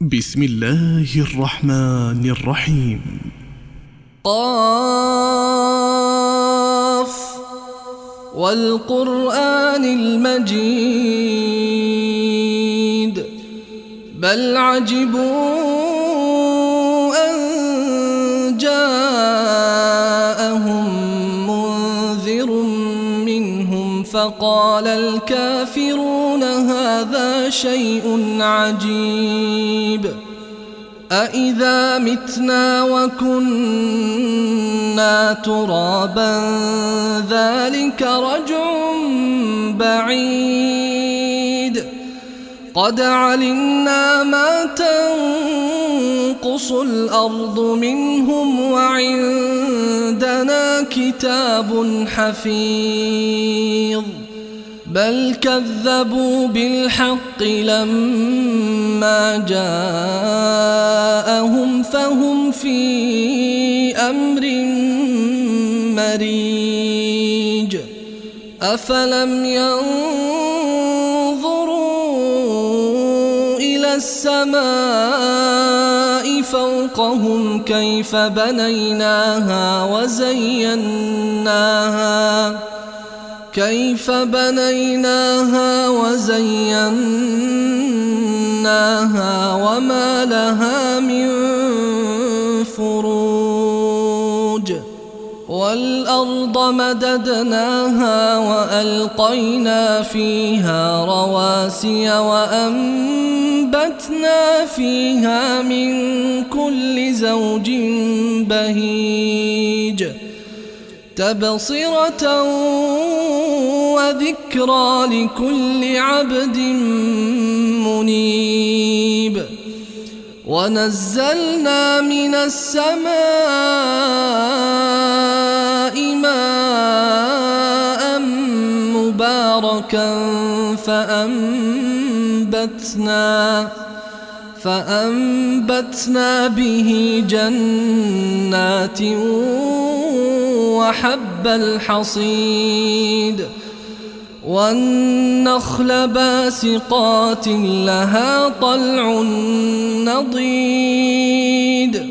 بسم الله الرحمن الرحيم. قاف والقرآن المجيد بل عجبوا أن جاءهم منذر منهم فقال الكافرون هذا شيء عجيب أإذا متنا وكنا ترابا ذلك رجع بعيد قد علمنا ما تنقص الأرض منهم وعندنا كتاب حفيظ بل كذبوا بالحق لما جاءهم فهم في أمر مريج أفلم ينظروا إلى السماء فوقهم كيف بنيناها وزيناها وما لها من فروج والأرض مددناها وألقينا فيها رواسي وأنبتنا فيها من كل زوج بهيج تبصرة وذكرى لكل عبد منيب ونزلنا من السماء ماء مباركا فأنبتنا به جنات وحب الحصيد والنخل باسقات لها طلع نضيد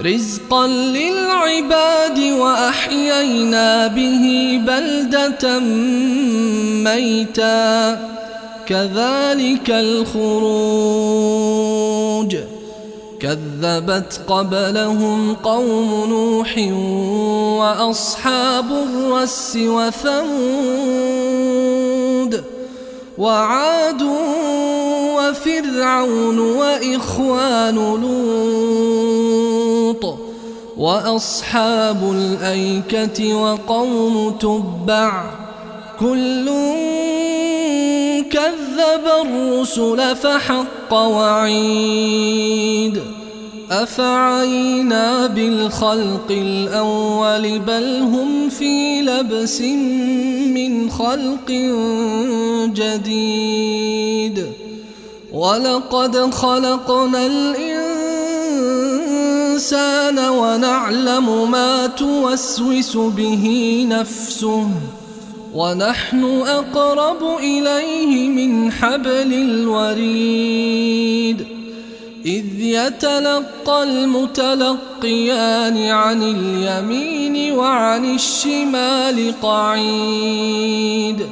رزقا للعباد وأحيينا به بلدة ميتا كذلك الخروج كذبت قبلهم قوم نوح وأصحاب الرس وثمود وعاد وفرعون وإخوان لوط وأصحاب الأيكة وقوم تبع كل كذب الرسل فحق وعيد أفعينا بالخلق الأول بل هم في لبس من خلق جديد ولقد خلقنا الإنسان ونعلم ما توسوس به نفسه ونحن أقرب إليه من حبل الوريد إذ يتلقى المتلقيان عن اليمين وعن الشمال قعيد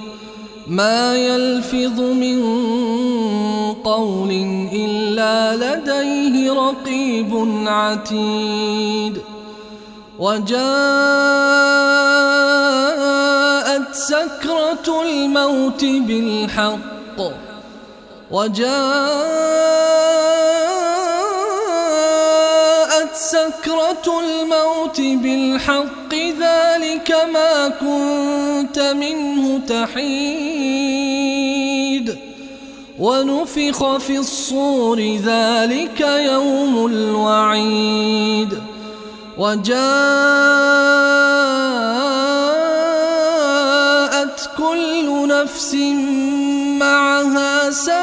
ما يلفظ من قول إلا لديه رقيب عتيد وجاءت سكرة الموت بالحق ذلك ما كنت منه تحيد ونفخ في الصور ذلك يوم الوعيد وجاءت كل نفس معها سائق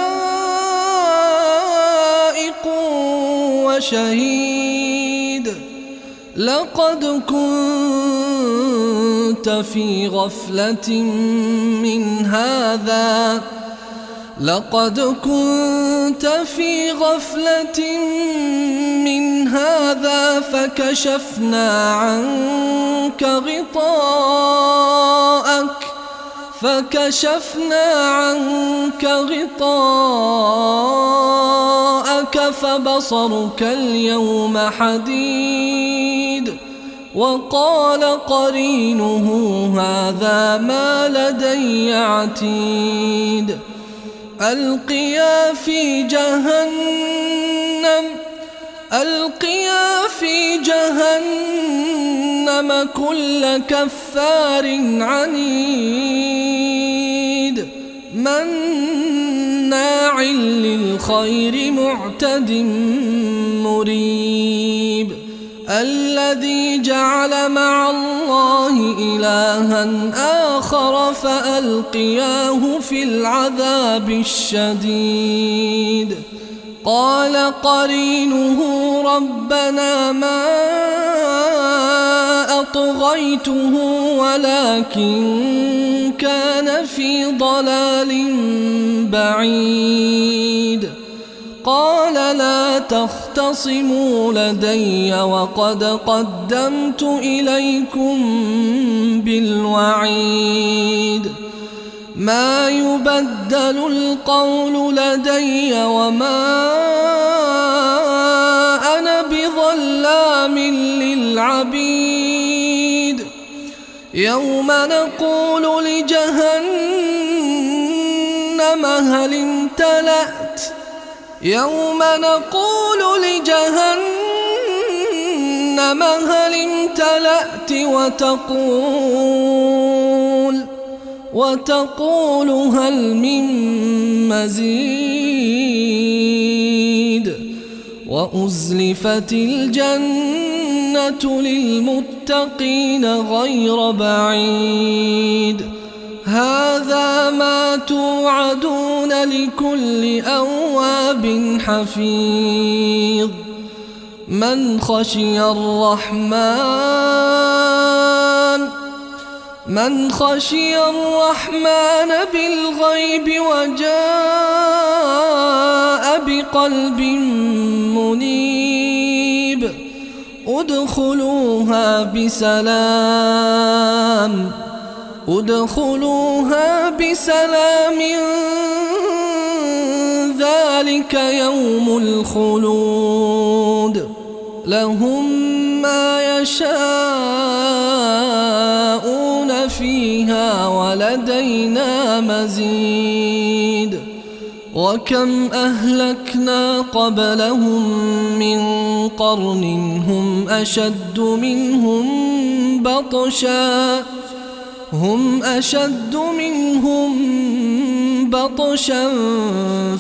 وشهيد لقد كنت في غفلة من هذا لقد كنت في غفلة من هذا فكشفنا عنك غطاءك فبصرك اليوم حديد. وقال قرينه هذا ما لدي عتيد. ألقيا في جهنم كل كفار عنيد مناع للخير معتد مريب. الذي جعل مع الله إلها آخر فألقياه في العذاب الشديد. قال قرينه ربنا ما أطغيته ولكن كان في ضلال بعيد. قال لا تختصموا لدي وقد قدمت إليكم بالوعيد. ما يبدل القول لدي وما أنا بظلام للعبيد. يوم نقول لجهنم هل امتلأت وتقول هل من مزيد. وأزلفت الجنة للمتقين غير بعيد. هذا ما توعدون لكل أواب حفيظ. من خشي الرحمن بالغيب وجاء بقلب منيب. ادخلوها بسلام ذلك يوم الخلود. لهم ما يشاءون فيها ولدينا مزيد. وكم أهلكنا قبلهم من قرن هم أشد منهم بطشا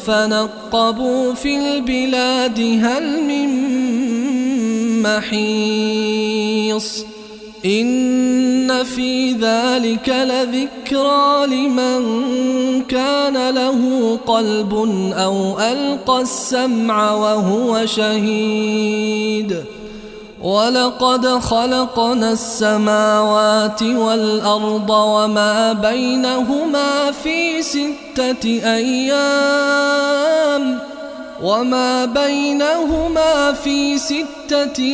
فنقبوا في البلاد هل من محيص. إن في ذلك لذكرى لمن كان له قلب أو ألقى السمع وهو شهيد. ولقد خلقنا السماوات والأرض وما بينهما في 6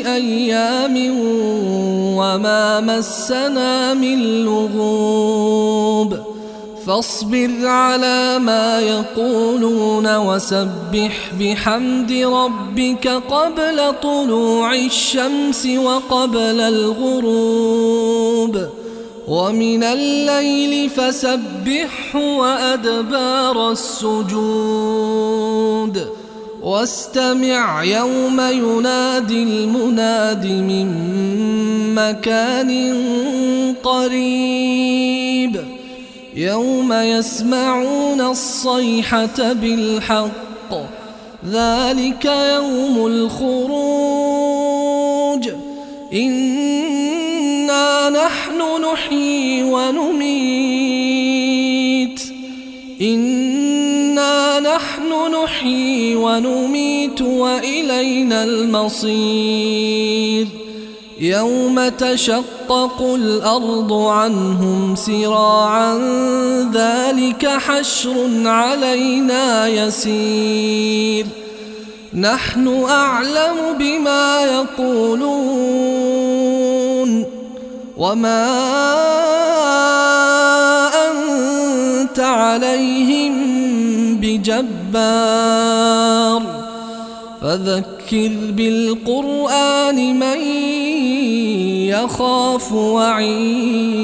أيام وما مسنا من لغوب. فاصبر على ما يقولون وسبح بحمد ربك قبل طلوع الشمس وقبل الغروب ومن الليل فسبحه وأدبار السجود. واستمع يوم ينادي المناد من مكان قريب. يوم يسمعون الصيحة بالحق ذلك يوم الخروج. إنا نحن نحيي ونميت وإلينا المصير. يوم تشقق الأرض عنهم سراعا ذلك حشر علينا يسير نحن أعلم بما يقولون وما أنت عليهم بجبار فذكر بالقرآن من يخاف وعيد